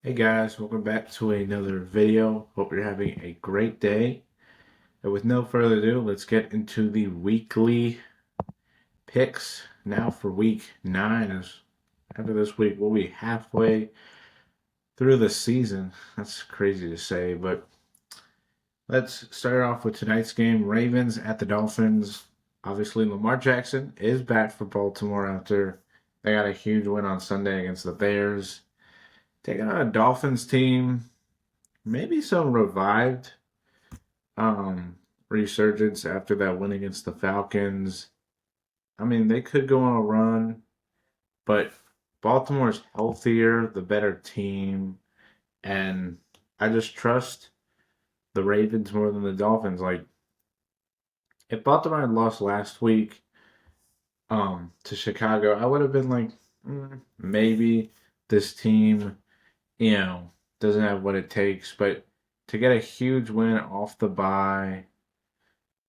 Hey guys, welcome back to another video. Hope you're having a great day. And with no further ado, let's get into the weekly picks. Now for week 9 is after this week, we'll be halfway through the season. That's crazy to say, but let's start off with tonight's game. Ravens at the Dolphins. Obviously, Lamar Jackson is back for Baltimore after they got a huge win on Sunday against the Bears. Taking on a Dolphins team, maybe some revived um resurgence after that win against the Falcons. I mean, they could go on a run, but Baltimore's healthier, the better team, and I just trust the Ravens more than the Dolphins. Like if Baltimore had lost last week to Chicago, I would have been like, maybe this team, you know, doesn't have what it takes, but to get a huge win off the bye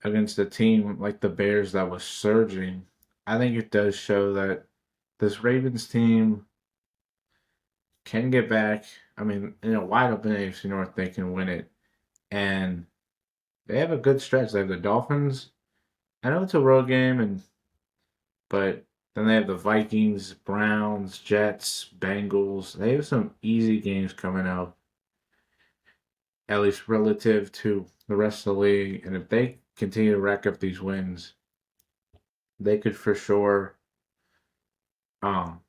against a team like the Bears that was surging, I think it does show that this Ravens team can get back. I mean, in a wide open AFC North, they can win it. And they have a good stretch. They have the Dolphins. I know it's a road game, but then they have the Vikings, Browns, Jets, Bengals. They have some easy games coming up, at least relative to the rest of the league. And if they continue to rack up these wins, they could for sure um,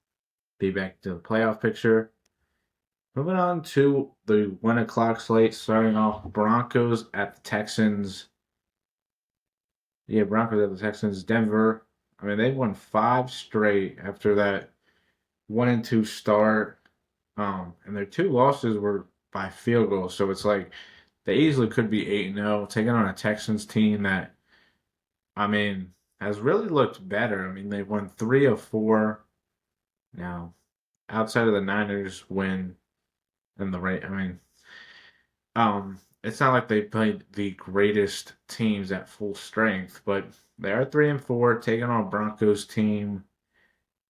be back to the playoff picture. Moving on to the 1 o'clock slate, starting off Broncos at the Texans. Yeah, Broncos at the Texans. Denver. I mean, they won 5 straight after that 1-2 start. And their 2 losses were by field goals. So it's like they easily could be 8-0, taking on a Texans team that, I mean, has really looked better. I mean, they've won 3 of 4 now, outside of the Niners win and the right. I mean, it's not like they played the greatest teams at full strength, but they are 3-4, taking on a Broncos team,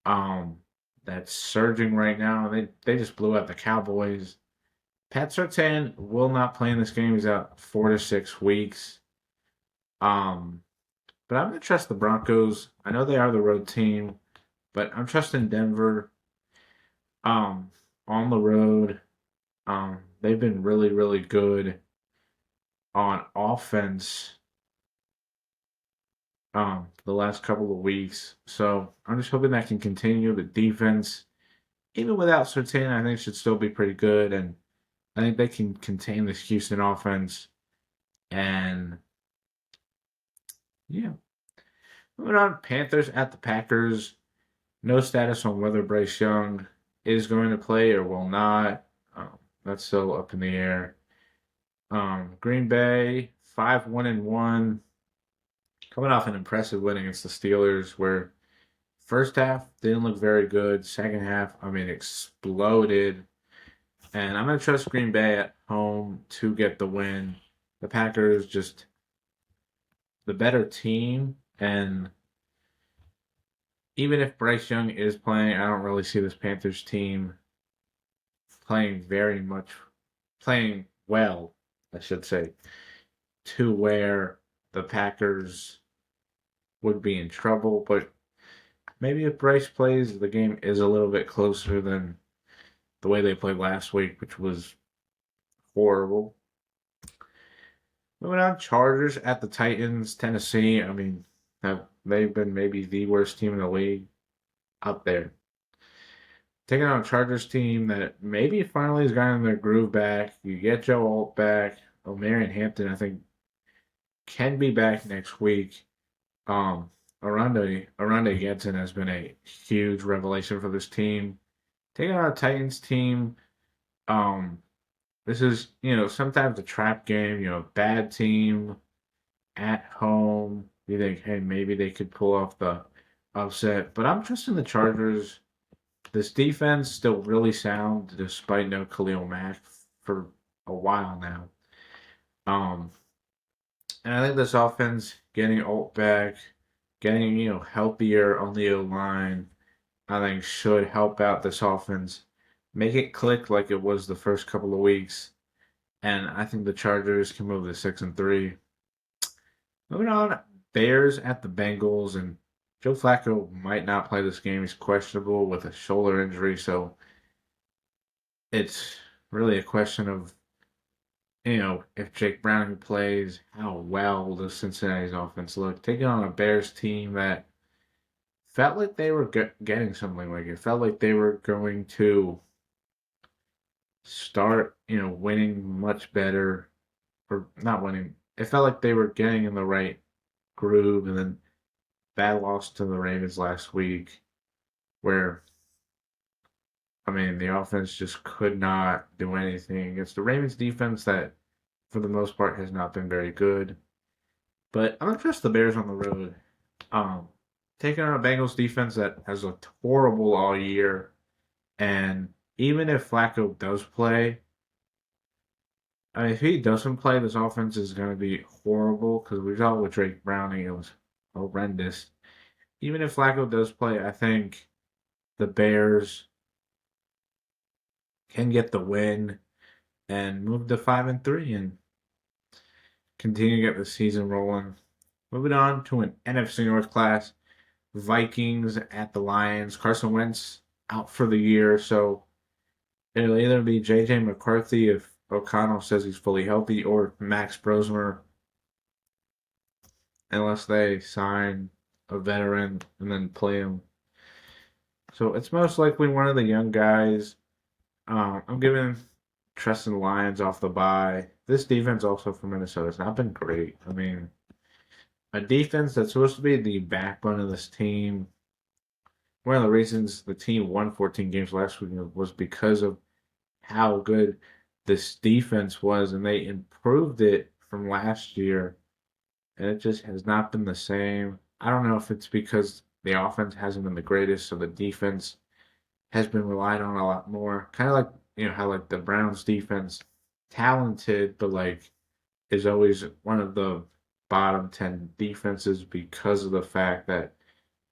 um, that's surging right now. They just blew out the Cowboys. Pat Surtain will not play in this game. He's out 4 to 6 weeks. Um, but I'm gonna trust the Broncos. I know they are the road team, but I'm trusting Denver. Um, on the road. They've been really, really good on offense the last couple of weeks. So I'm just hoping that can continue. The defense, even without Sertan, I think should still be pretty good, and I think they can contain this Houston offense. And yeah, moving on, Panthers at the Packers. No status on whether Bryce Young is going to play or will not. That's still up in the air. Green Bay 5-1-1, coming off an impressive win against the Steelers, where first half didn't look very good. Second half, I mean, exploded. And I'm going to trust Green Bay at home to get the win. The Packers just the better team. And even if Bryce Young is playing, I don't really see this Panthers team playing playing well, I should say, to where the Packers would be in trouble. But maybe if Bryce plays, the game is a little bit closer than the way they played last week, which was horrible. Moving on, Chargers at the Titans, Tennessee. I mean, they've been maybe the worst team in the league out there. Taking on a Chargers team that maybe finally has gotten their groove back. You get Joe Alt back. O'Marion Hampton, I think, can be back next week. Um, Aranda Yenson has been a huge revelation for this team. Taking on a Titans team, um, this is, sometimes a trap game, bad team at home. You think, hey, maybe they could pull off the upset. But I'm trusting the Chargers. This defense still really sound despite no Khalil Mack for a while now. Um, and I think this offense getting Alt back, getting, healthier on the O line, I think should help out this offense make it click like it was the first couple of weeks, and I think the Chargers can move to 6-3. Moving on, Bears at the Bengals, and Joe Flacco might not play this game. He's questionable with a shoulder injury, so it's really a question of if Jake Browning plays, how well does Cincinnati's offense look? Taking on a Bears team that felt like they were getting something. Like it felt like they were going to start, winning much better, or not winning. It felt like they were getting in the right groove, and then bad loss to the Ravens last week, where the offense just could not do anything against the Ravens defense that, for the most part, has not been very good. But I'm gonna trust the Bears on the road. Um, Taking on a Bengals defense that has looked horrible all year, and even if Flacco does play, if he doesn't play, this offense is going to be horrible because we saw with Drake Browning, it was horrendous. Even if Flacco does play, I think the Bears can get the win and move to 5-3 and continue to get the season rolling. Moving on to an NFC North class, Vikings at the Lions. Carson Wentz out for the year, so it'll either be J.J. McCarthy if O'Connell says he's fully healthy, or Max Brosmer unless they sign a veteran and then play him. So it's most likely one of the young guys. I'm giving trusting the Lions off the bye. This defense also for Minnesota has not been great. A defense that's supposed to be the backbone of this team. One of the reasons the team won 14 games last week was because of how good this defense was, and they improved it from last year, and it just has not been the same. I don't know if it's because the offense hasn't been the greatest, so the defense has been relied on a lot more. Kind of like how like the Browns defense, talented, but like is always one of the bottom 10 defenses because of the fact that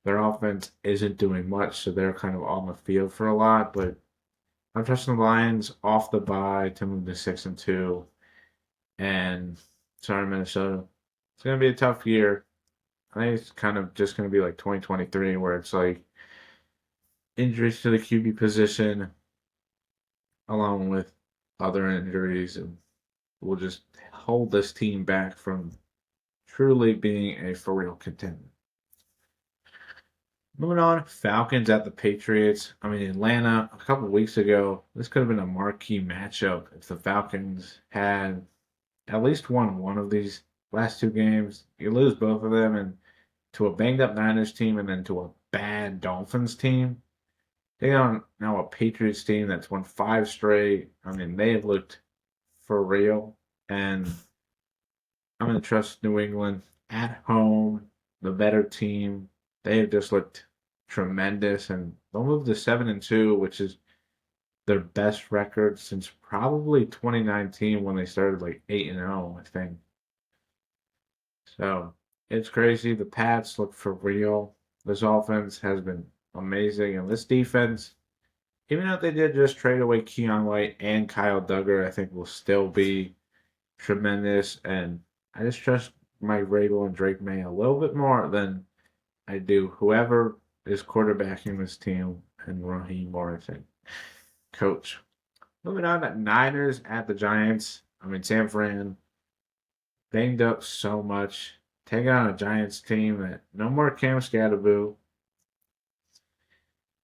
their offense isn't doing much, so they're kind of on the field for a lot. But I'm trusting the Lions off the bye to move to 6-2, and sorry Minnesota. It's gonna be a tough year. I think it's kind of just gonna be like 2023, where it's like injuries to the QB position, along with other injuries, and will just hold this team back from truly being a for real contender. Moving on, Falcons at the Patriots. Atlanta a couple of weeks ago, this could have been a marquee matchup if the Falcons had at least won one of these last two games. You lose both of them, and to a banged up Niners team, and then to a bad Dolphins team. They got now a Patriots team that's won 5 straight. They have looked for real, and I'm going to trust New England at home, the better team. They have just looked tremendous, and they'll move to 7-2, which is their best record since probably 2019 when they started like 8-0, I think. So it's crazy. The Pats look for real. This offense has been amazing, and this defense, even though they did just trade away Keon White and Kyle Duggar, I think will still be tremendous. And I just trust Mike Vrabel and Drake May a little bit more than I do whoever is quarterbacking this team and Raheem Morrison, coach. Moving on to Niners at the Giants. San Fran banged up so much. Taking on a Giants team that no more Cam Scatterboo.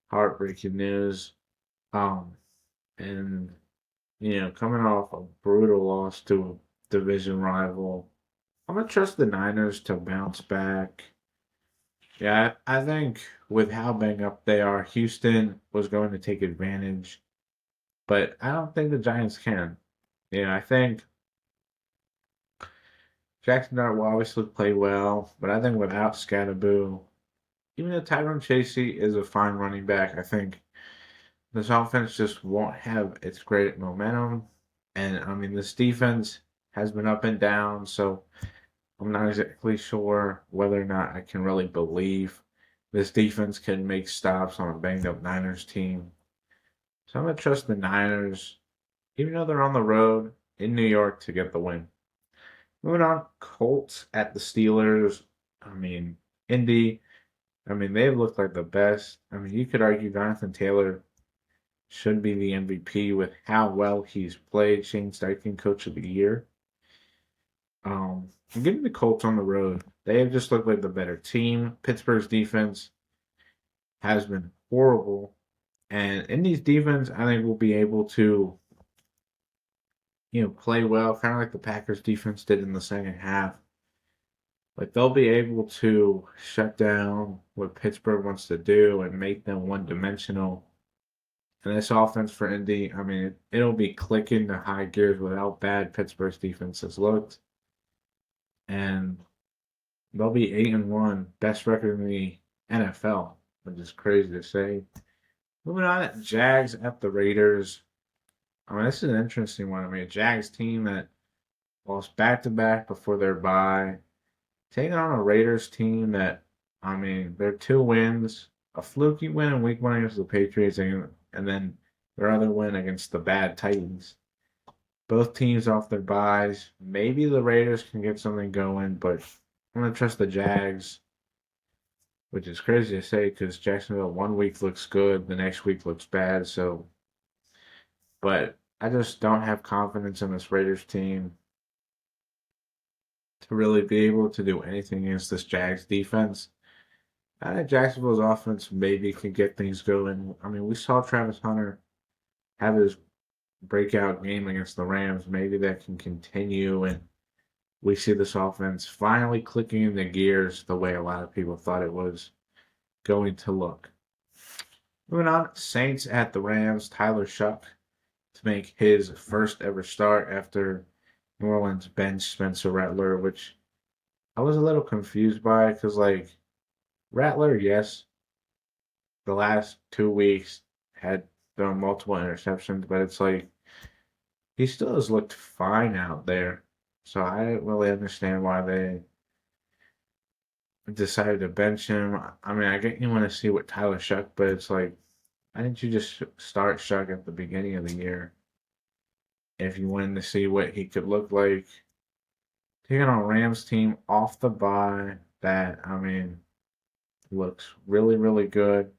Heartbreaking news. Um, and coming off a brutal loss to a division rival, I'm gonna trust the Niners to bounce back. Yeah, I think with how banged up they are, Houston was going to take advantage, but I don't think the Giants can. I think Jackson Dart will obviously play well, but I think without Scatterboo, even though Tyrone Chasey is a fine running back, I think this offense just won't have its great momentum. And this defense has been up and down, so I'm not exactly sure whether or not I can really believe this defense can make stops on a banged up Niners team. So I'm going to trust the Niners, even though they're on the road in New York, to get the win. Moving on, Colts at the Steelers. I mean, Indy. I mean, they've looked like the best. I mean, you could argue Jonathan Taylor should be the MVP with how well he's played. Shane Steichen, Coach of the Year. I'm giving the Colts on the road. They have just looked like the better team. Pittsburgh's defense has been horrible, and Indy's defense, I think, will be able to, play well, kind of like the Packers' defense did in the second half. Like they'll be able to shut down what Pittsburgh wants to do and make them one-dimensional. And this offense for Indy, I mean, it'll be clicking to high gears with how bad Pittsburgh's defense has looked. And they'll be 8-1, best record in the NFL, which is crazy to say. Moving on, Jags at the Raiders. I mean, this is an interesting one. I mean, a Jags team that lost back to back before their bye, taking on a Raiders team that, I mean, they're 2 wins, a fluky win in week 1 against the Patriots, and then their other win against the bad Titans. Both teams off their byes. Maybe the Raiders can get something going, but I'm going to trust the Jags, which is crazy to say because Jacksonville 1 week looks good, the next week looks bad. So, but I just don't have confidence in this Raiders team to really be able to do anything against this Jags defense. I think Jacksonville's offense maybe can get things going. I mean, we saw Travis Hunter have his breakout game against the Rams. Maybe that can continue, and we see this offense finally clicking in the gears the way a lot of people thought it was going to look. Moving on, Saints at the Rams. Tyler Shuck to make his first ever start after New Orleans bench Spencer Rattler, which I was a little confused by because, like, Rattler, yes, the last 2 weeks had thrown multiple interceptions, but it's like he still has looked fine out there. So I didn't really understand why they decided to bench him. I mean, I get you want to see what Tyler Shuck, but it's like, why didn't you just start Shuck at the beginning of the year if you wanted to see what he could look like? Taking on a Rams team off the bye that, I mean, looks really, really good.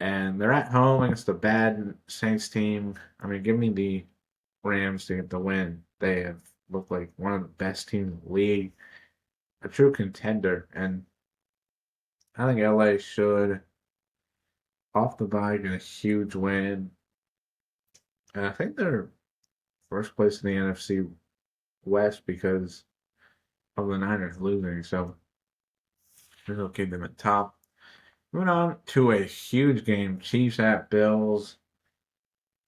And they're at home against a bad Saints team. I mean, give me the Rams to get the win. They have looked like one of the best teams in the league, a true contender. And I think LA should, off the bye, get a huge win. And I think they're first place in the NFC West because of the Niners losing. So it'll keep them at top. Moving on to a huge game. Chiefs at Bills.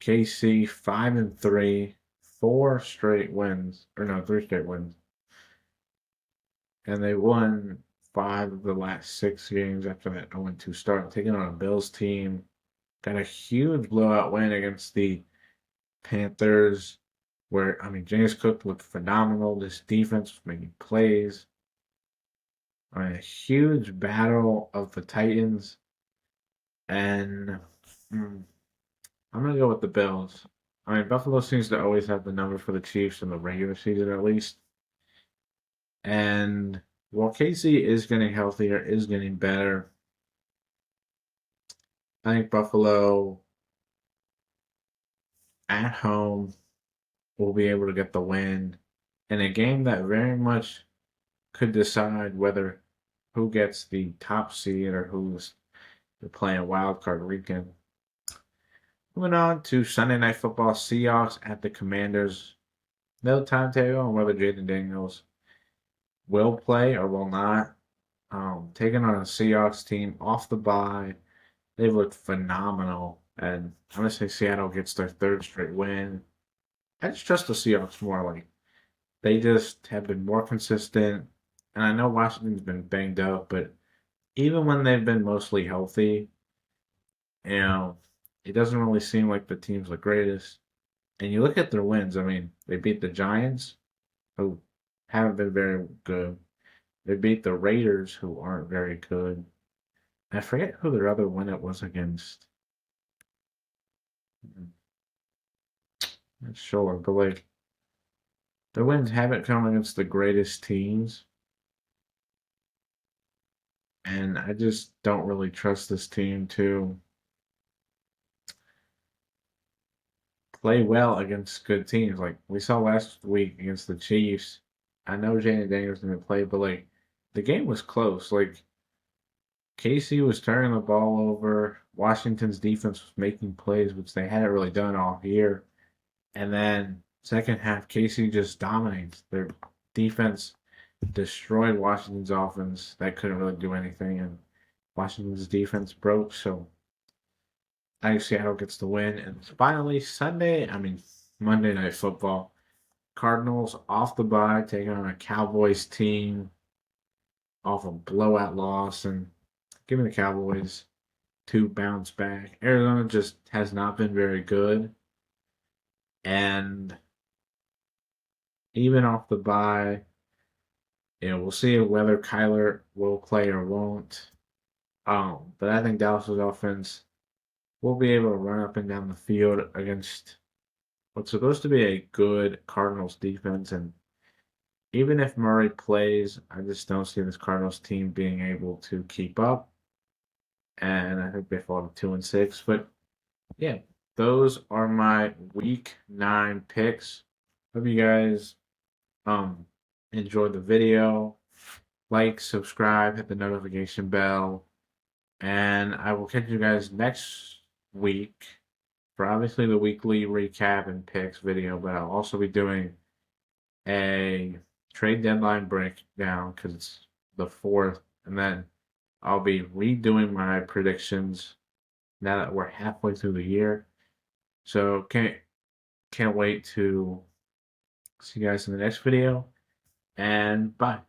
KC 5-3, 4 straight wins, or no, 3 straight wins, and they won 5 of the last 6 games after that 0-2 start. Taking on a Bills team, got a huge blowout win against the Panthers, where I mean James Cook looked phenomenal. This defense was making plays. I mean, a huge battle of the Titans, and mm, I'm gonna go with the Bills. I mean, Buffalo seems to always have the number for the Chiefs in the regular season, at least. And while Casey is getting healthier, is getting better, I think Buffalo at home will be able to get the win in a game that very much could decide whether who gets the top seed or who's playing wild card weekend. Moving on to Sunday Night Football, Seahawks at the Commanders. No timetable on whether Jaden Daniels will play or will not. Taking on a Seahawks team off the bye. They've looked phenomenal. And I'm going to say Seattle gets their third straight win. I just trust the Seahawks more. Like, they just have been more consistent. And I know Washington's been banged up, but even when they've been mostly healthy, you know, it doesn't really seem like the team's the greatest. And you look at their wins. I mean, they beat the Giants, who haven't been very good. They beat the Raiders, who aren't very good. I forget who their other win it was against. Not sure, but like the wins haven't come against the greatest teams, and I just don't really trust this team to play well against good teams. Like we saw last week against the Chiefs. I know Jaden Daniels didn't play, but like the game was close. Like Casey was turning the ball over. Washington's defense was making plays, which they hadn't really done all year. And then second half, Casey just dominates. Their defense destroyed Washington's offense. That couldn't really do anything, and Washington's defense broke. So I think Seattle gets the win. And finally, Monday Night Football. Cardinals off the bye, taking on a Cowboys team off a blowout loss, and giving the Cowboys to bounce back. Arizona just has not been very good, and even off the bye, we'll see whether Kyler will play or won't. But I think Dallas's offense will be able to run up and down the field against what's supposed to be a good Cardinals defense. And even if Murray plays, I just don't see this Cardinals team being able to keep up. And I think they fall to 2-6. But yeah, those are my week 9 picks. Hope you guys um enjoyed the video. Like, subscribe, hit the notification bell, and I will catch you guys next week for obviously the weekly recap and picks video, but I'll also be doing a trade deadline breakdown because it's the 4th, and then I'll be redoing my predictions now that we're halfway through the year. So can't wait to see you guys in the next video, and bye.